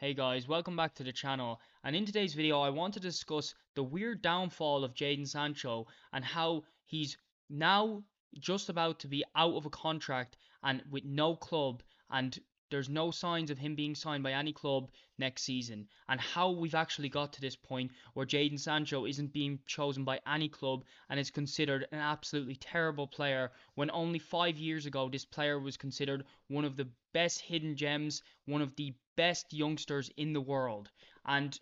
Hey guys, welcome back to the channel. And in today's video, I want to discuss the weird downfall of Jadon Sancho and how he's now just about to be out of a contract and with no club, and there's no signs of him being signed by any club next season. And how we've actually got to this point where Jadon Sancho isn't being chosen by any club and is considered an absolutely terrible player when only 5 years ago this player was considered one of the best hidden gems, one of the best youngsters in the world. And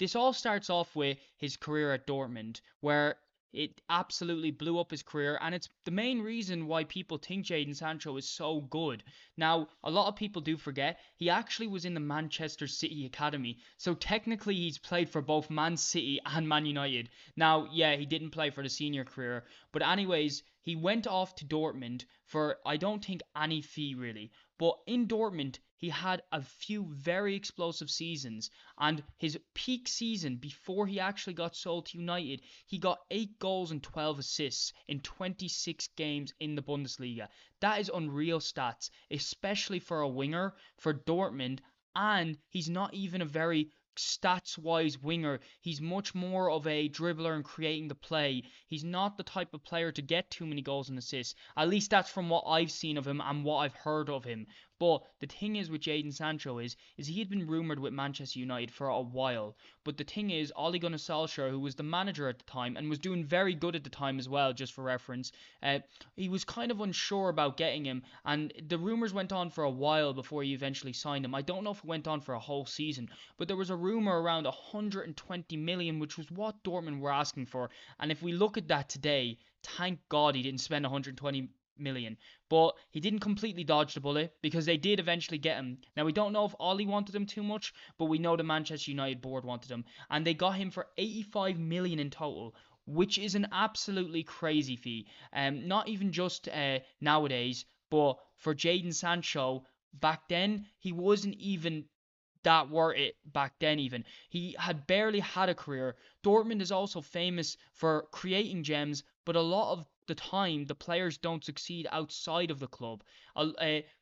this all starts off with his career at Dortmund, where it absolutely blew up his career, and it's the main reason why people think Jadon Sancho is so good. Now, a lot of people do forget he actually was in the Manchester City academy, so technically he's played for both Man City and Man United. Now, yeah, he didn't play for the senior career, but anyways, he went off to Dortmund for I don't think any fee really. But in Dortmund, he had a few very explosive seasons, and his peak season before he actually got sold to United, he got 8 goals and 12 assists in 26 games in the Bundesliga. That is unreal stats, especially for a winger for Dortmund, and he's not even a very stats-wise winger. He's much more of a dribbler and creating the play. He's not the type of player to get too many goals and assists. At least that's from what I've seen of him and what I've heard of him. But the thing is with Jadon Sancho is he had been rumoured with Manchester United for a while. But the thing is, Ole Gunnar Solskjaer, who was the manager at the time and was doing very good at the time as well, just for reference, he was kind of unsure about getting him. And the rumours went on for a while before he eventually signed him. I don't know if it went on for a whole season, but there was a rumour around 120 million, which was what Dortmund were asking for. And if we look at that today, thank God he didn't spend 120 million. But he didn't completely dodge the bullet because they did eventually get him. Now, we don't know if Ollie wanted him too much, but we know the Manchester United board wanted him. And they got him for 85 million in total, which is an absolutely crazy fee. Not even just nowadays, but for Jadon Sancho, back then, he wasn't even that were it back then even. He had barely had a career. Dortmund is also famous for creating gems, but a lot of the time the players don't succeed outside of the club.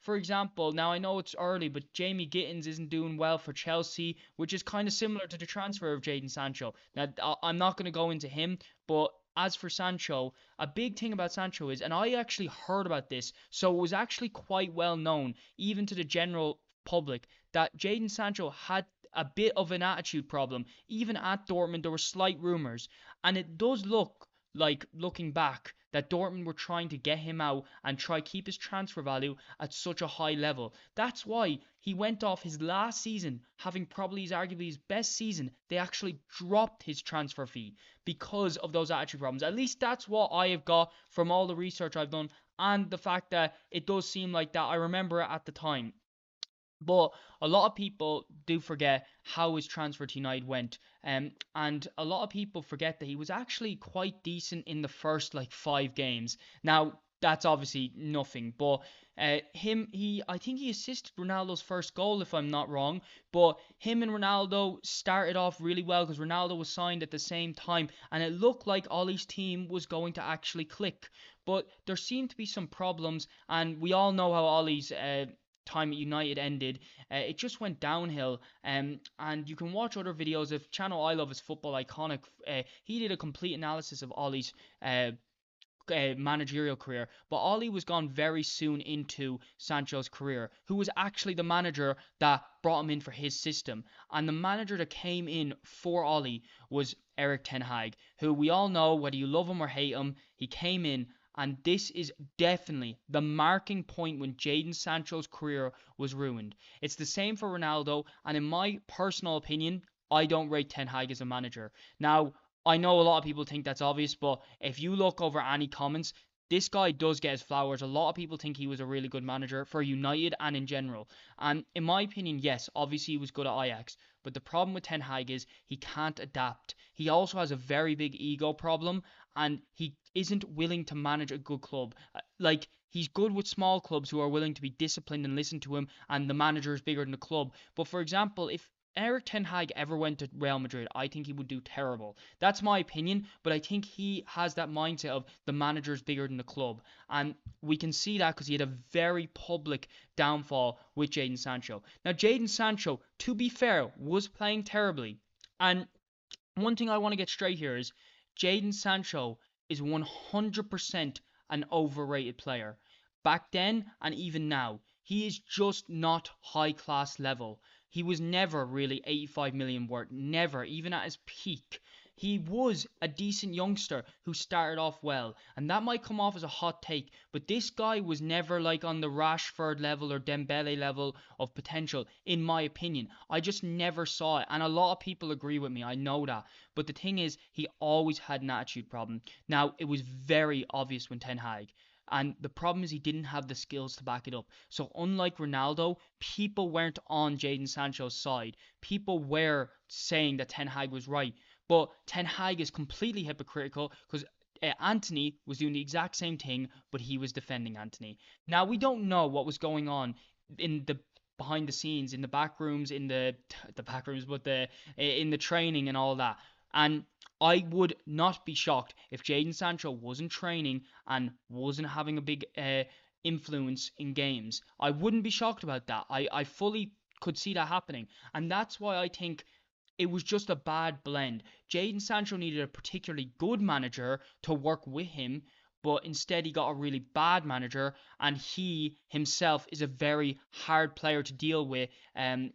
For example, now I know it's early, but Jamie Gittins isn't doing well for Chelsea, which is kind of similar to the transfer of Jadon Sancho. Now, I'm not going to go into him, but as for Sancho, a big thing about Sancho is, and I actually heard about this, so it was actually quite well known, even to the general public, that Jadon Sancho had a bit of an attitude problem. Even at Dortmund, there were slight rumours. And it does look like, looking back, that Dortmund were trying to get him out and try keep his transfer value at such a high level. That's why he went off his last season, having probably arguably his best season. They actually dropped his transfer fee because of those attitude problems. At least that's what I have got from all the research I've done and the fact that it does seem like that. I remember it at the time. But a lot of people do forget how his transfer to United went. And a lot of people forget that he was actually quite decent in the first like 5 games. Now, that's obviously nothing, but I think he assisted Ronaldo's first goal, if I'm not wrong. But him and Ronaldo started off really well because Ronaldo was signed at the same time, and it looked like Ollie's team was going to actually click. But there seemed to be some problems, and we all know how Ollie's time at United ended. It just went downhill. And you can watch other videos of channel I Love Is Football Iconic. He did a complete analysis of Ollie's managerial career, but Ollie was gone very soon into Sancho's career, who was actually the manager that brought him in for his system. And the manager that came in for Ollie was Erik ten Hag, who we all know, whether you love him or hate him, he came in. And this is definitely the marking point when Jadon Sancho's career was ruined. It's the same for Ronaldo, and in my personal opinion, I don't rate Ten Hag as a manager. Now, I know a lot of people think that's obvious, but if you look over any comments, this guy does get his flowers. A lot of people think he was a really good manager for United and in general. And in my opinion, yes, obviously he was good at Ajax. But the problem with Ten Hag is he can't adapt. He also has a very big ego problem, and he isn't willing to manage a good club. Like, he's good with small clubs who are willing to be disciplined and listen to him, and the manager is bigger than the club. But for example, if Eric Ten Hag ever went to Real Madrid, I think he would do terrible. That's my opinion, but I think he has that mindset of the manager is bigger than the club. And we can see that because he had a very public downfall with Jadon Sancho. Now, Jadon Sancho, to be fair, was playing terribly. And one thing I want to get straight here is Jadon Sancho is 100% an overrated player. Back then and even now, he is just not high class level. He was never really 85 million worth, never, even at his peak. He was a decent youngster who started off well, and that might come off as a hot take, but this guy was never like on the Rashford level or Dembele level of potential, in my opinion. I just never saw it, and a lot of people agree with me, I know that. But the thing is, he always had an attitude problem. Now, it was very obvious when Ten Hag. And the problem is he didn't have the skills to back it up. So unlike Ronaldo, people weren't on Jadon Sancho's side. People were saying that Ten Hag was right. But Ten Hag is completely hypocritical because Anthony was doing the exact same thing, but he was defending Anthony. Now we don't know what was going on in the behind the scenes, in the back rooms, in the back rooms, but the in the training and all that. And I would not be shocked if Jadon Sancho wasn't training and wasn't having a big influence in games. I wouldn't be shocked about that. I fully could see that happening. And that's why I think it was just a bad blend. Jadon Sancho needed a particularly good manager to work with him, but instead he got a really bad manager, and he himself is a very hard player to deal with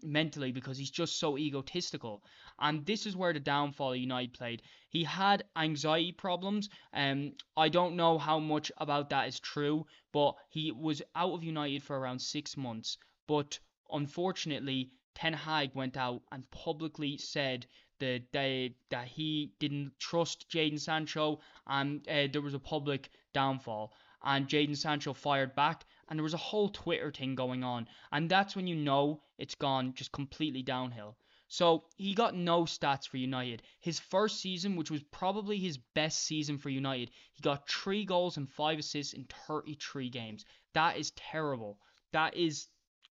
mentally because he's just so egotistical. And this is where the downfall of United played. He had anxiety problems. I don't know how much about that is true, but he was out of United for around 6 months. But unfortunately, Ten Hag went out and publicly said that he didn't trust Jadon Sancho, and there was a public downfall. And Jadon Sancho fired back, and there was a whole Twitter thing going on. And that's when you know it's gone just completely downhill. So he got no stats for United. His first season, which was probably his best season for United, he got 3 goals and 5 assists in 33 games. That is terrible. That is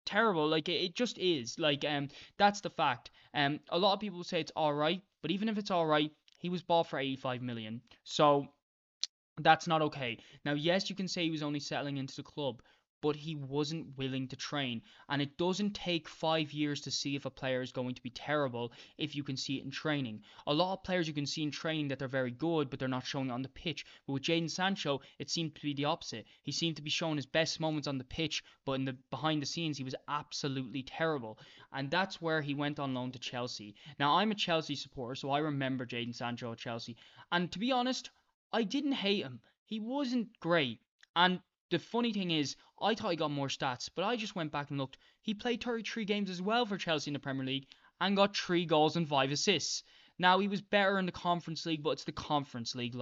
terrible. Like it just is. That's the fact. A lot of people say it's all right, but even if it's all right, he was bought for 85 million. So that's not okay. Now, yes, you can say he was only settling into the club, but he wasn't willing to train. And it doesn't take 5 years to see if a player is going to be terrible if you can see it in training. A lot of players you can see in training that they're very good, but they're not showing it on the pitch. But with Jadon Sancho, it seemed to be the opposite. He seemed to be showing his best moments on the pitch, but in the behind the scenes, he was absolutely terrible. And that's where he went on loan to Chelsea. Now, I'm a Chelsea supporter, so I remember Jadon Sancho at Chelsea. And to be honest, I didn't hate him. He wasn't great. And the funny thing is, I thought he got more stats, but I just went back and looked. He played 33 games as well for Chelsea in the Premier League and got 3 goals and 5 assists. Now, he was better in the Conference League, but it's the Conference League,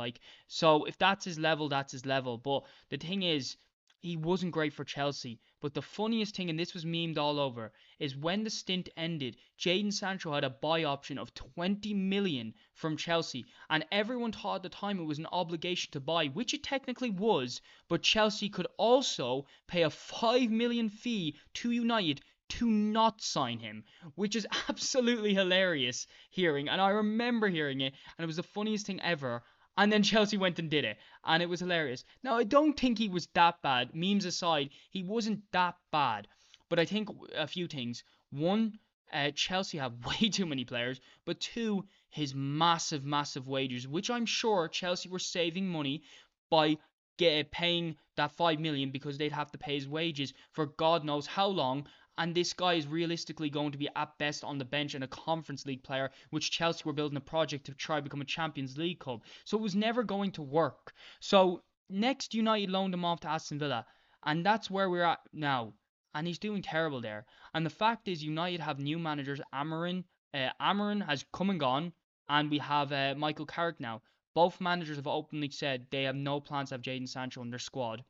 so if that's his level, that's his level. But the thing is, he wasn't great for Chelsea. But the funniest thing, and this was memed all over, is when the stint ended, Jadon Sancho had a buy option of 20 million from Chelsea, and everyone thought at the time it was an obligation to buy, which it technically was, but Chelsea could also pay a 5 million fee to United to not sign him, which is absolutely hilarious hearing, and I remember hearing it, and it was the funniest thing ever. And then Chelsea went and did it, and it was hilarious. Now, I don't think he was that bad. Memes aside, he wasn't that bad. But I think a few things. One, Chelsea have way too many players. But two, his massive, massive wages, which I'm sure Chelsea were saving money by paying that 5 million because they'd have to pay his wages for God knows how long. And this guy is realistically going to be at best on the bench and a Conference League player, which Chelsea were building a project to try become a Champions League club. So it was never going to work. So next, United loaned him off to Aston Villa, and that's where we're at now. And he's doing terrible there. And the fact is, United have new managers. Amarin has come and gone, and we have Michael Carrick now. Both managers have openly said they have no plans to have Jadon Sancho in their squad.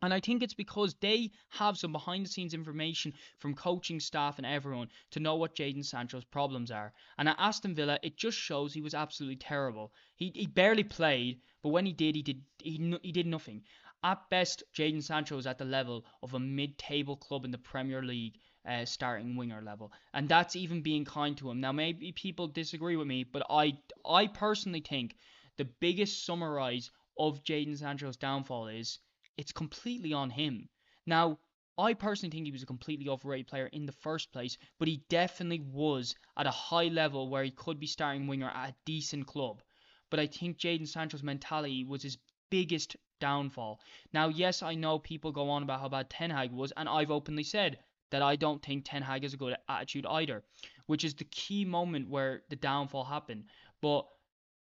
And I think it's because they have some behind the scenes information from coaching staff and everyone to know what Jadon Sancho's problems are. And at Aston Villa, it just shows he was absolutely terrible. He barely played, but when he did nothing. At best, Jadon Sancho is at the level of a mid-table club in the Premier League. starting winger level, and that's even being kind to him. Now, maybe people disagree with me, but I personally think the biggest summarize of Jadon Sancho's downfall is it's completely on him. Now, I personally think he was a completely overrated player in the first place, but he definitely was at a high level where he could be starting winger at a decent club. But I think Jadon Sancho's mentality was his biggest downfall. Now, yes, I know people go on about how bad Ten Hag was, and I've openly said that I don't think Ten Hag has a good attitude either, which is the key moment where the downfall happened. But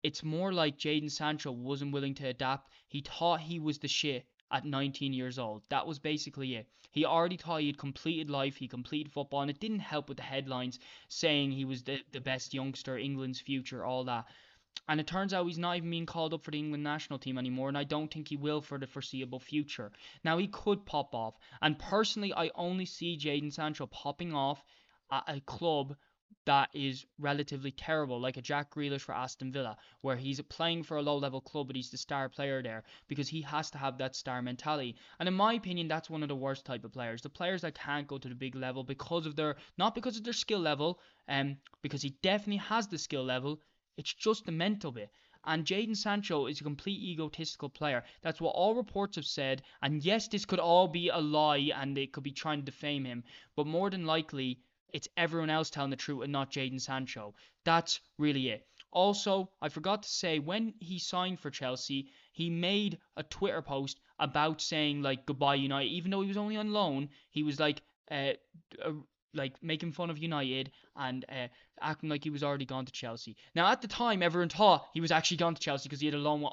it's more like Jadon Sancho wasn't willing to adapt. He thought he was the shit at 19 years old. That was basically it. He already thought he had completed life, he completed football, and it didn't help with the headlines saying he was the best youngster, England's future, all that. And it turns out he's not even being called up for the England national team anymore, and I don't think he will for the foreseeable future. Now, he could pop off, and personally, I only see Jadon Sancho popping off at a club that is relatively terrible, like a Jack Grealish for Aston Villa, where he's playing for a low-level club, but he's the star player there, because he has to have that star mentality. And in my opinion, that's one of the worst type of players. The players that can't go to the big level because of not because of their skill level, because he definitely has the skill level, it's just the mental bit. And Jadon Sancho is a complete egotistical player. That's what all reports have said. And yes, this could all be a lie and they could be trying to defame him. But more than likely, it's everyone else telling the truth and not Jadon Sancho. That's really it. Also, I forgot to say, when he signed for Chelsea, he made a Twitter post about saying, like, goodbye United. Even though he was only on loan, he was uh, uh making fun of United and acting like he was already gone to Chelsea. Now, at the time, everyone thought he was actually gone to Chelsea because he had a loan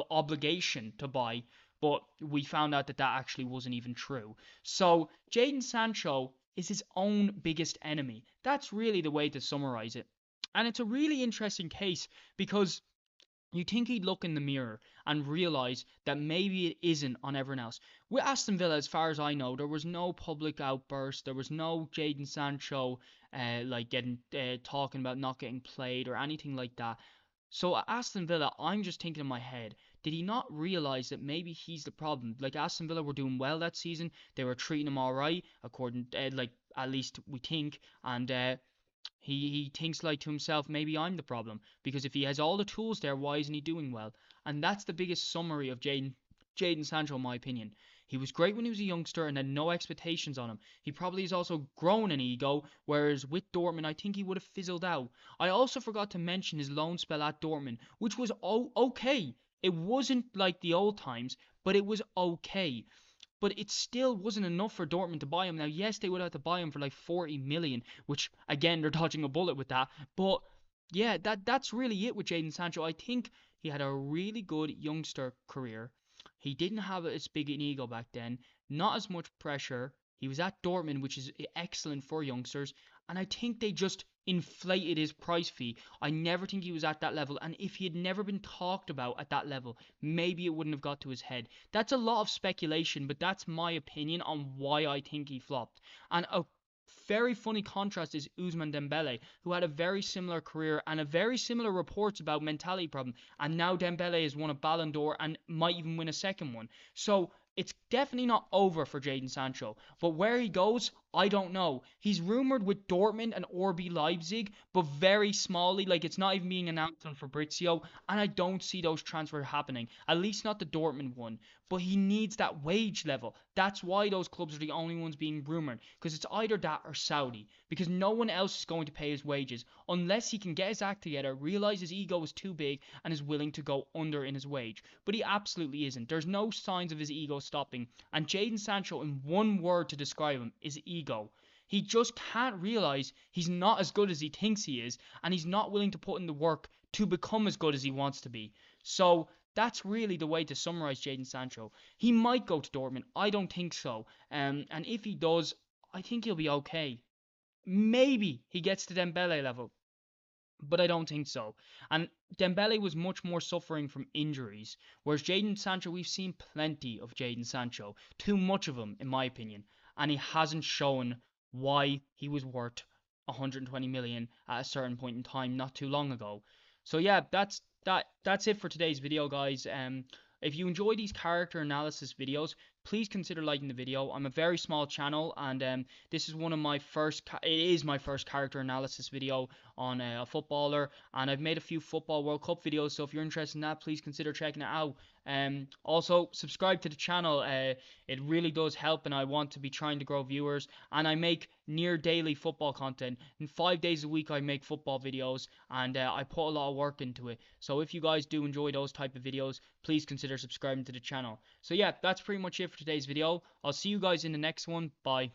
obligation to buy, but we found out that that actually wasn't even true. So, Jadon Sancho is his own biggest enemy. That's really the way to summarize it. And it's a really interesting case because you think he'd look in the mirror and realise that maybe it isn't on everyone else. With Aston Villa, as far as I know, there was no public outburst. There was no Jadon Sancho getting talking about not getting played or anything like that. So at Aston Villa, I'm just thinking in my head, did he not realise that maybe he's the problem? Like Aston Villa were doing well that season, they were treating him all right, according at least we think, and he thinks like to himself, maybe I'm the problem. Because if he has all the tools there, why isn't he doing well? And that's the biggest summary of Jadon Sancho, in my opinion. He was great when he was a youngster and had no expectations on him. He probably has also grown an ego, whereas with Dortmund, I think he would have fizzled out. I also forgot to mention his loan spell at Dortmund, which was okay. It wasn't like the old times, but it was okay. But it still wasn't enough for Dortmund to buy him. Now, yes, they would have to buy him for like 40 million, which again they're dodging a bullet with that. But yeah, that's really it with Jadon Sancho. I think he had a really good youngster career. He didn't have as big an ego back then, not as much pressure. He was at Dortmund, which is excellent for youngsters, and I think they just inflated his price fee. I never think he was at that level, and if he had never been talked about at that level, maybe it wouldn't have got to his head. That's a lot of speculation, but that's my opinion on why I think he flopped. And a very funny contrast is Ousmane Dembele, who had a very similar career and a very similar reports about mentality problem. And now Dembele has won a Ballon d'Or and might even win a second one. So it's definitely not over for Jadon Sancho. But where he goes, I don't know. He's rumored with Dortmund and RB Leipzig, but very smallly. Like, it's not even being announced on Fabrizio. And I don't see those transfers happening. At least not the Dortmund one. But he needs that wage level. That's why those clubs are the only ones being rumored. Because it's either that or Saudi. Because no one else is going to pay his wages. Unless he can get his act together, realize his ego is too big, and is willing to go under in his wage. But he absolutely isn't. There's no signs of his ego stopping. And Jadon Sancho, in one word to describe him, is ego. He just can't realize he's not as good as he thinks he is, and he's not willing to put in the work to become as good as he wants to be. So that's really the way to summarize Jadon Sancho. He might go to Dortmund. I don't think so. And if he does, I think he'll be okay. Maybe he gets to Dembele level, but I don't think so. And Dembele was much more suffering from injuries, whereas Jadon Sancho, we've seen plenty of Jadon Sancho, too much of him, in my opinion, and he hasn't shown why he was worth 120 million at a certain point in time not too long ago. So yeah, that's it for today's video, guys. If you enjoy these character analysis videos, please consider liking the video. I'm a very small channel, and this is one of my first. It is my first character analysis video on a footballer, and I've made a few football World Cup videos. So if you're interested in that, please consider checking it out. Also subscribe to the channel. It really does help, and I want to be trying to grow viewers. And I make near daily football content. In 5 days a week, I make football videos, and I put a lot of work into it. So if you guys do enjoy those type of videos, please consider subscribing to the channel. So yeah, that's pretty much it for today's video. I'll see you guys in the next one. Bye.